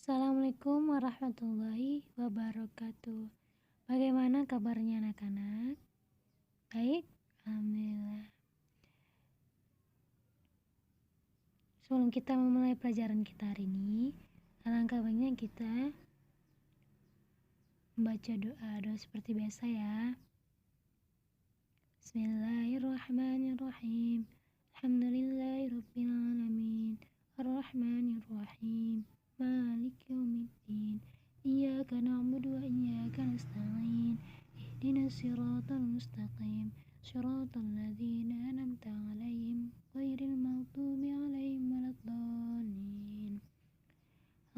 Assalamualaikum warahmatullahi wabarakatuh. Bagaimana kabarnya anak-anak? Baik? Alhamdulillah. Sebelum kita memulai pelajaran kita hari ini, alangkah baiknya kita membaca doa seperti biasa ya. Bismillahirrahmanirrahim. Alhamdulillahirabbil alamin. Arrahmanirrahim. Maliki yaumiddin. Iyyaka na'budu wa iyyaka nasta'in. Ihdinas siratal mustaqim. Shiratal ladzina an'amta 'alaihim ghairil maghdubi 'alaihim waladdallin.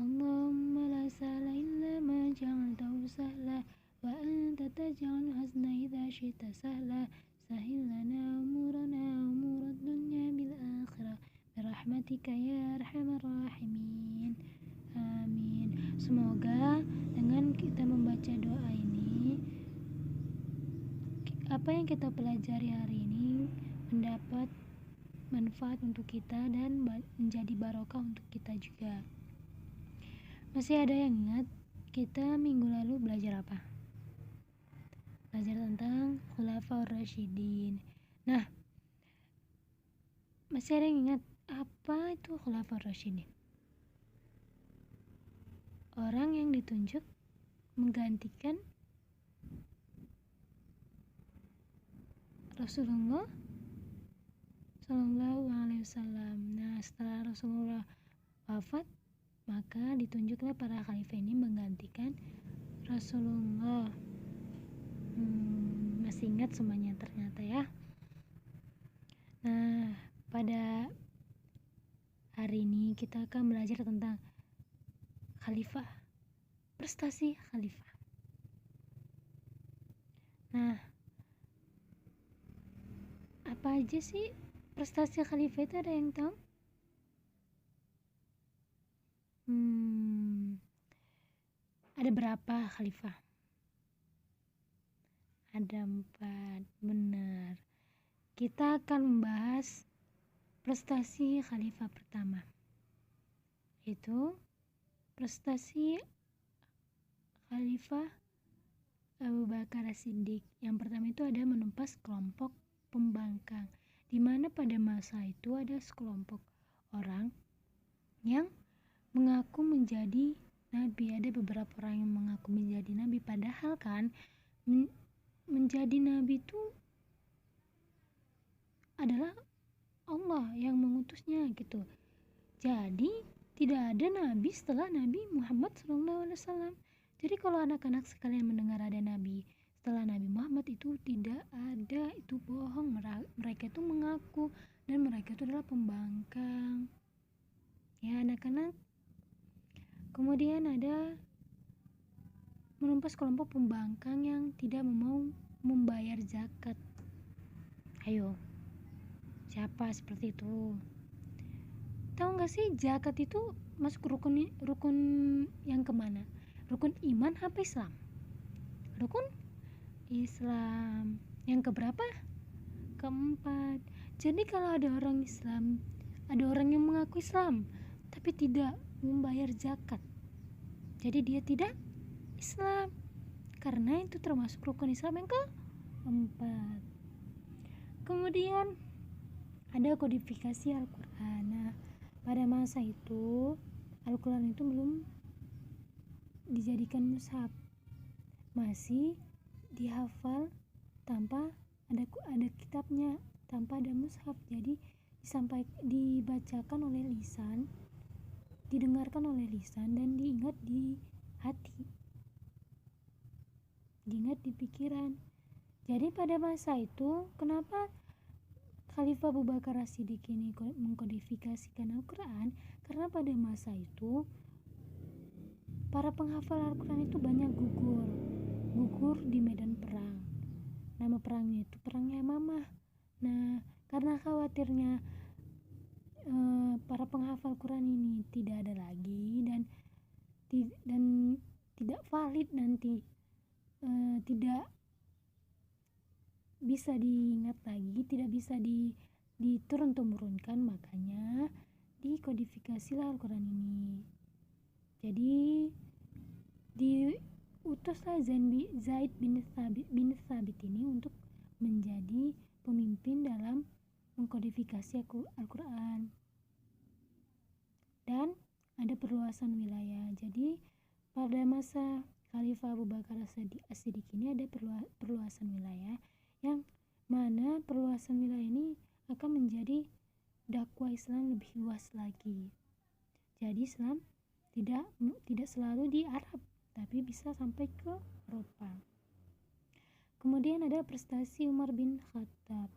Allahumma la sahla illa ma ja'altahu sahla wa anta taj'alul hazna idza syi'ta sahla. Sahil lana umurana umurad dunya bil akhirah birahmatika ya arhamar rahimin. Amin. Semoga dengan kita membaca doa ini, apa yang kita pelajari hari ini mendapat manfaat untuk kita dan menjadi barokah untuk kita juga. Masih ada yang ingat kita minggu lalu belajar apa? Belajar tentang Khulafaur Rasyidin. Nah, masih ada yang ingat apa itu Khulafaur Rasyidin? Orang yang ditunjuk menggantikan Rasulullah Sallallahu Alaihi Wasallam. Nah, setelah Rasulullah wafat, maka ditunjuklah para khalifah ini menggantikan Rasulullah. Masih ingat semuanya ternyata ya. Nah, pada hari ini kita akan belajar tentang khalifah, prestasi khalifah. Nah, apa aja sih prestasi khalifah itu, ada yang tahu? Ada berapa khalifah? Ada 4, benar. Kita akan membahas prestasi khalifah pertama, yaitu prestasi Khalifah Abu Bakar As-Siddiq. Yang pertama itu ada menumpas kelompok pembangkang, di mana pada masa itu ada sekelompok orang yang mengaku menjadi nabi. Ada beberapa orang yang mengaku menjadi nabi, padahal kan menjadi nabi itu adalah Allah yang mengutusnya gitu. Jadi tidak ada nabi setelah Nabi Muhammad SAW. Jadi kalau anak-anak sekalian mendengar ada nabi setelah Nabi Muhammad, itu tidak ada, itu bohong. Mereka itu mengaku dan mereka itu adalah pembangkang ya anak-anak. Kemudian ada menumpas kelompok pembangkang yang tidak mau membayar zakat. Ayo, siapa seperti itu? Tahu nggak sih zakat itu masuk rukun yang kemana? Rukun iman apa Islam? Rukun Islam. Yang keberapa? Keempat. Jadi kalau ada orang Islam, ada orang yang mengaku Islam tapi tidak membayar zakat, jadi dia tidak Islam, karena itu termasuk rukun Islam yang keempat. Kemudian ada kodifikasi Al-Quran. Nah, pada masa itu Al-Quran itu belum dijadikan mushaf, masih dihafal tanpa ada kitabnya, tanpa ada mushaf. Jadi dibacakan oleh lisan, didengarkan oleh lisan, dan diingat di hati, diingat di pikiran. Jadi pada masa itu kenapa Khalifah Abu Bakar As-Siddiq ini mengkodifikasikan Al-Quran? Karena pada masa itu para penghafal Al-Quran itu banyak gugur di medan perang. Nama perangnya itu Perang Yamamah. Nah, karena khawatirnya para penghafal Quran ini tidak ada lagi dan tidak valid nanti, tidak bisa diingat lagi, tidak bisa diturun-temurunkan, makanya dikodifikasilah Al-Quran ini. Jadi diutuslah Zaid bin Thabit ini untuk menjadi pemimpin dalam mengkodifikasi Al-Quran. Dan ada perluasan wilayah. Jadi pada masa Khalifah Abu Bakar As-Siddiq ini ada perluasan wilayah, yang mana perluasan wilayah ini akan menjadi dakwah Islam lebih luas lagi. Jadi Islam tidak selalu di Arab, tapi bisa sampai ke Eropa. Kemudian ada prestasi Umar bin Khattab.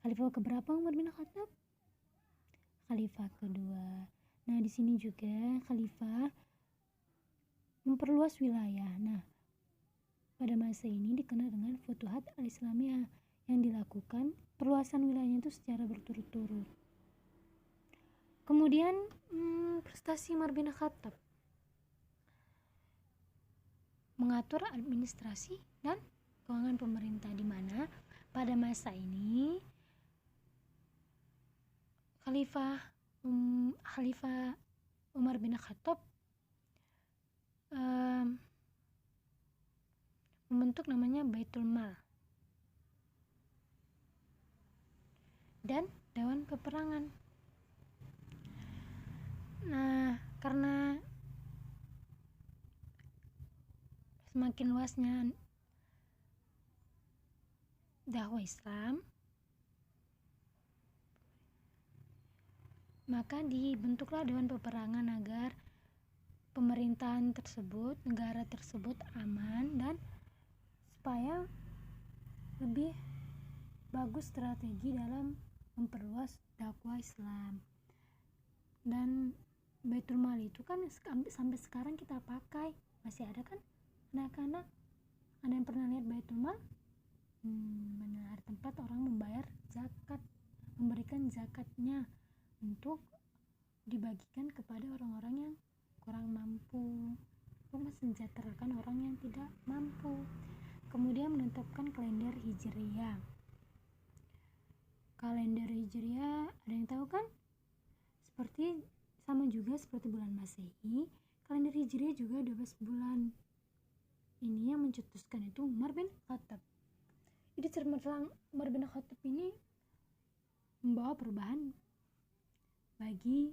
Khalifah keberapa Umar bin Khattab? Khalifah kedua. Nah, di sini juga khalifah memperluas wilayah. Nah, pada masa ini dikenal dengan Futuhat al-Islamiyah, yang dilakukan perluasan wilayahnya itu secara berturut-turut. Kemudian prestasi Umar bin Khattab mengatur administrasi dan keuangan pemerintah, di mana pada masa ini Khalifah Umar bin Khattab membentuk namanya Baitul Mal dan Dewan Peperangan. Nah, karena semakin luasnya dakwah Islam, maka dibentuklah Dewan Peperangan agar pemerintahan tersebut, negara tersebut aman dan supaya lebih bagus strategi dalam memperluas dakwah Islam. Dan Baitul Mal itu kan sampai sekarang kita pakai, masih ada kan anak-anak? Ada yang pernah lihat Baitul Mal? Benar, tempat orang membayar zakat, memberikan zakatnya untuk dibagikan kepada orang-orang yang kurang mampu, untuk mensejahterakan orang yang tidak mampu. Kemudian menetapkan kalender Hijriyah. Kalender Hijriyah ada yang tahu kan? Sama juga seperti bulan Masehi, kalender Hijriyah juga 12 bulan. Ini yang mencetuskan itu Umar bin Khattab. Jadi cemerlang Umar bin Khattab ini membawa perubahan bagi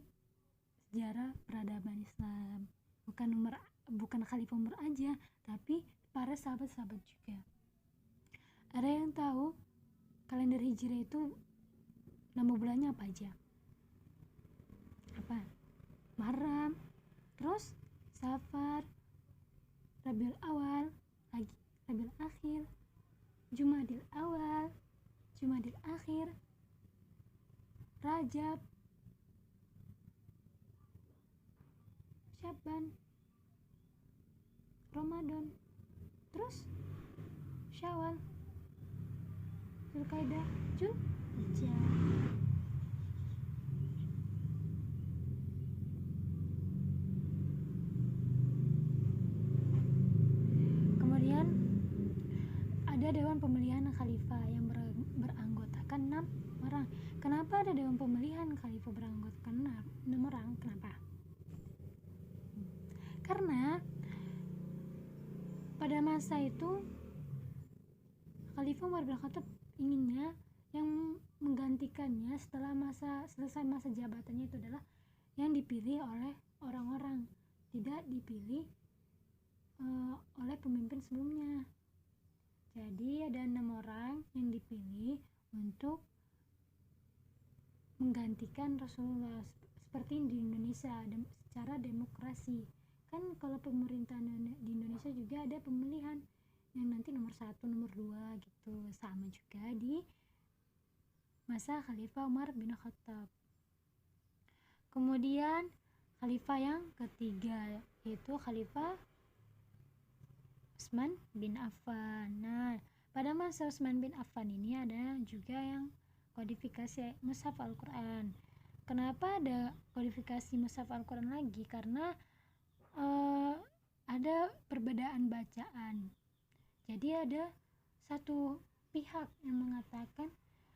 sejarah peradaban Islam. Bukan Khalifah Umar aja, tapi para sahabat-sahabat juga. Ada yang tahu kalender Hijriah itu nama bulannya apa aja? Apa? Muharram, terus Safar, Rabiul Awal, lagi Rabiul Akhir, Jumadil Awal, Jumadil Akhir, Rajab, Syaban, Ramadan, terus Syawal, Zulkaidah, Zulhijjah. Kemudian ada Dewan Pemilihan Khalifah yang beranggotakan 6 orang. Kenapa ada Dewan Pemilihan Khalifah beranggotakan 6 orang? Kenapa? Karena pada masa itu Khalifah Umar bin Khattab inginnya yang menggantikannya setelah selesai masa jabatannya itu adalah yang dipilih oleh orang-orang, tidak dipilih oleh pemimpin sebelumnya. Jadi ada 6 orang yang dipilih untuk menggantikan Rasulullah, seperti di Indonesia secara demokrasi. Kan kalau pemerintahan di Indonesia juga ada pemilihan yang nanti nomor 1, nomor 2 gitu. Sama juga di masa Khalifah Umar bin Khattab. Kemudian Khalifah yang ketiga yaitu Khalifah Utsman bin Affan. Nah, pada masa Utsman bin Affan ini ada juga yang kodifikasi Mushaf Al-Quran. Kenapa ada kodifikasi Mushaf Al-Quran lagi? Karena ada perbedaan bacaan. Jadi ada satu pihak yang mengatakan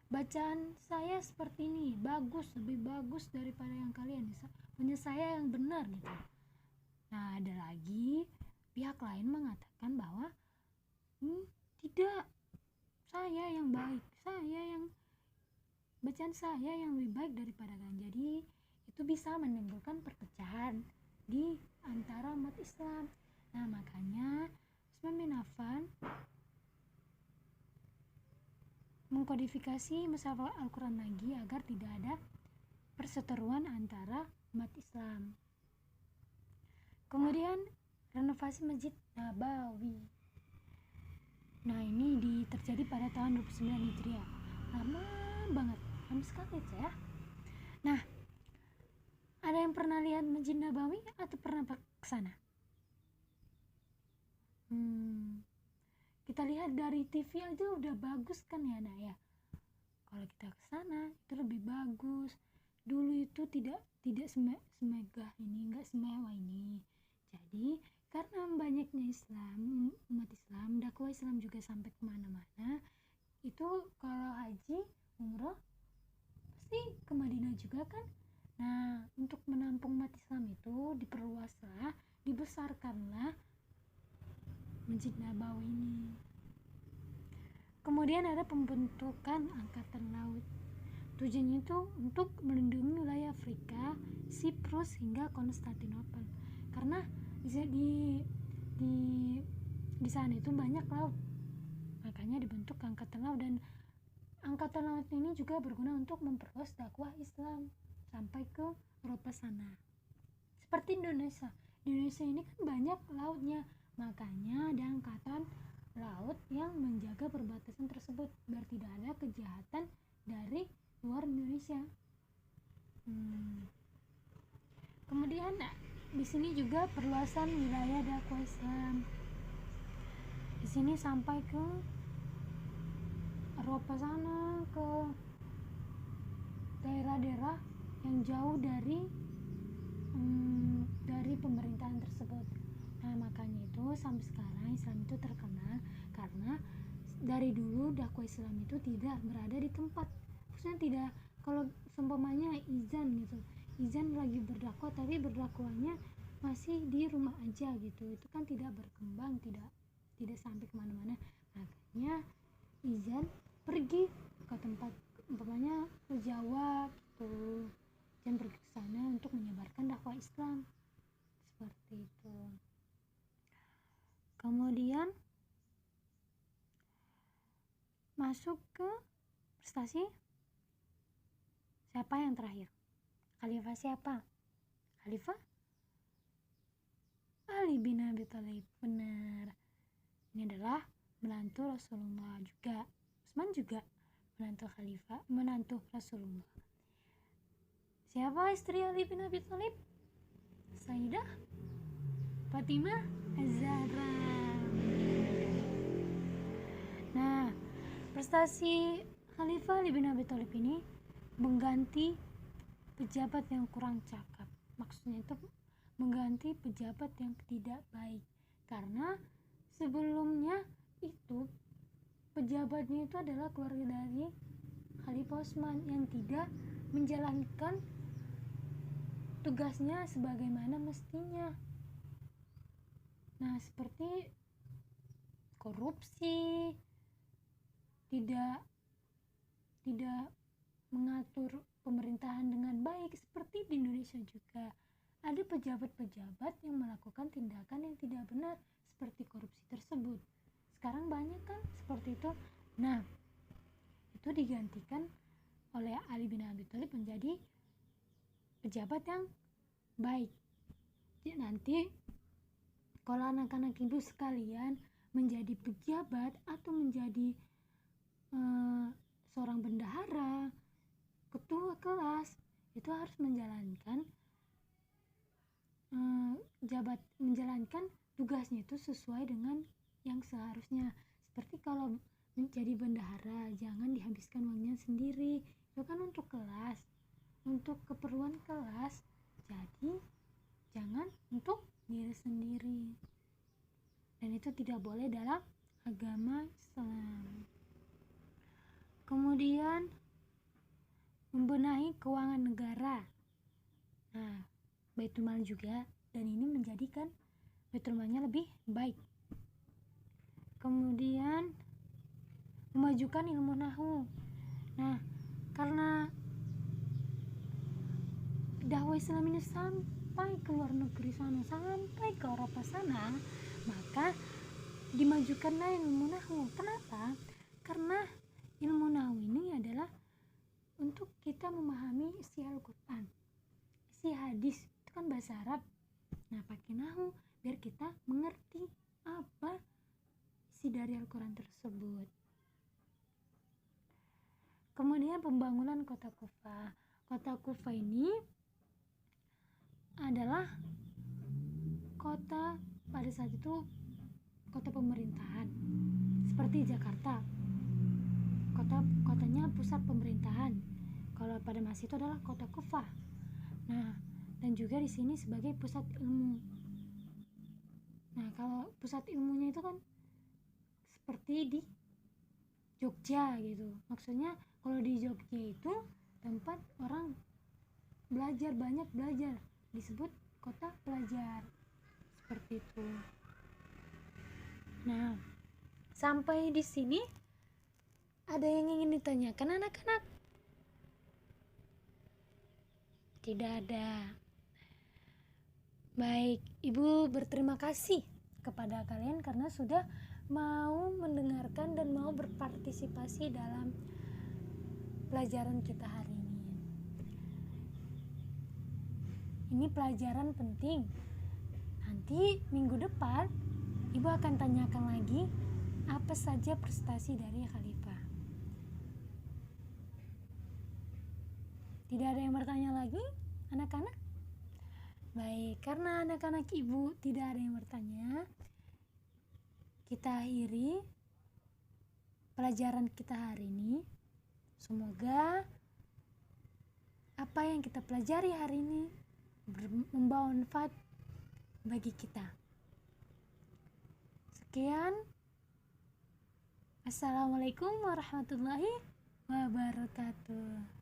bacaan saya seperti ini, bagus, lebih bagus daripada yang kalian, punya saya yang benar gitu. Nah, ada lagi pihak lain mengatakan bahwa tidak, saya yang baik, bacaan saya yang lebih baik daripada kalian. Jadi itu bisa menimbulkan perpecahan di antara umat Islam. Nah, makanya Utsman bin Affan mengkodifikasi mushaf Al-Quran lagi agar tidak ada perseteruan antara umat Islam. Kemudian renovasi Masjid Nabawi. Nah, ini terjadi pada tahun 29 Hijriah. Lama banget, lama sekali ya. Nah, ada yang pernah lihat Masjid Nabawi atau pernah ke sana? Kita lihat dari TV aja udah bagus kan ya, Nak ya. Kalau kita ke sana itu lebih bagus. Dulu itu tidak semegah ini, enggak semewah ini. Jadi karena banyaknya Islam, umat Islam, dakwah Islam juga sampai kemana-mana, itu kalau haji, umroh pasti ke Madinah juga kan. Nah, untuk menampung umat Islam itu diperluaslah, dibesarkanlah Masjid Nabawi ini. Kemudian ada pembentukan Angkatan Laut. Tujuannya itu untuk melindungi wilayah Afrika, Siprus hingga Konstantinopel. Karena di sana itu banyak laut. Makanya dibentuk Angkatan Laut, dan Angkatan Laut ini juga berguna untuk memperluas dakwah Islam sampai ke Eropa sana. Seperti Indonesia. Di Indonesia ini kan banyak lautnya. Makanya ada Angkatan Laut yang menjaga perbatasan tersebut biar tidak ada kejahatan dari luar Indonesia. Kemudian di sini juga perluasan wilayah dakwah Islam. Di sini sampai ke Eropa sana, ke daerah-daerah yang jauh dari pemerintahan tersebut. Nah, makanya itu sampai sekarang Islam itu terkenal karena dari dulu dakwah Islam itu tidak berada di tempat. Maksudnya tidak, kalau seumpamanya izan lagi berdakwah tapi berdakwahnya masih di rumah aja gitu, itu kan tidak berkembang, tidak sampai kemana-mana. Makanya izan pergi ke tempat, umpamanya ke Jawa gitu, izan pergi ke sana untuk menyebarkan dakwah Islam seperti itu. Kemudian masuk ke prestasi siapa yang terakhir? Khalifah siapa? Khalifah Ali bin Abi Thalib. Benar, ini adalah menantu Rasulullah juga. Utsman juga menantu Rasulullah. Siapa istri Ali bin Abi Thalib? Sayyidah Fatimah Az-Zahra. Nah, prestasi Khalifah Ali bin Abi Thalib ini mengganti pejabat yang kurang cakap. Maksudnya itu mengganti pejabat yang tidak baik, karena sebelumnya itu pejabatnya itu adalah keluarga dari Khalifah Utsman yang tidak menjalankan tugasnya sebagaimana mestinya. Nah, seperti korupsi, tidak mengatur pemerintahan dengan baik. Seperti di Indonesia juga ada pejabat-pejabat yang melakukan tindakan yang tidak benar seperti korupsi tersebut. Sekarang banyak kan seperti itu. Nah, itu digantikan oleh Ali bin Abi Thalib menjadi pejabat yang baik. Jadi nanti kalau anak-anak ibu sekalian menjadi pejabat atau menjadi seorang bendahara, ketua kelas, itu harus menjalankan tugasnya itu sesuai dengan yang seharusnya. Seperti kalau menjadi bendahara, jangan dihabiskan uangnya sendiri, itu kan untuk kelas, untuk keperluan kelas, jadi jangan untuk diri sendiri, dan itu tidak boleh dalam agama Islam. Kemudian membenahi keuangan negara. Nah, Baitul Mal juga dan ini menjadikan Baitul Malnya lebih baik. Kemudian memajukan ilmu nahwu. Nah, karena dakwah Islam ini sampai ke luar negeri sana, sampai ke Eropa sana, maka dimajukanlah ilmu nahwu. Kenapa? Karena ilmu nahwu ini adalah untuk kita memahami isi Al-Quran, isi hadis, itu kan bahasa Arab. Nah, pakai nahwu biar kita mengerti apa isi dari Al-Quran tersebut. Kemudian pembangunan kota Kufah. Kota Kufah ini adalah kota pada saat itu kota pemerintahan seperti Jakarta. Kotanya pusat pemerintahan. Kalau pada masa itu adalah kota Kufah. Nah, dan juga di sini sebagai pusat ilmu. Nah, kalau pusat ilmunya itu kan seperti di Jogja gitu. Maksudnya kalau di Jogja itu tempat orang belajar, banyak belajar, disebut kota pelajar. Seperti itu. Nah, sampai di sini ada yang ingin ditanyakan anak-anak? Tidak ada. Baik, Ibu berterima kasih kepada kalian karena sudah mau mendengarkan dan mau berpartisipasi dalam pelajaran kita hari ini. Ini pelajaran penting. Nanti minggu depan Ibu akan tanyakan lagi apa saja prestasi dari Khalifah. Tidak ada yang bertanya lagi, anak-anak? Baik, karena anak-anak Ibu tidak ada yang bertanya, kita akhiri pelajaran kita hari ini. Semoga apa yang kita pelajari hari ini membawa manfaat bagi kita. Sekian. Assalamualaikum warahmatullahi wabarakatuh.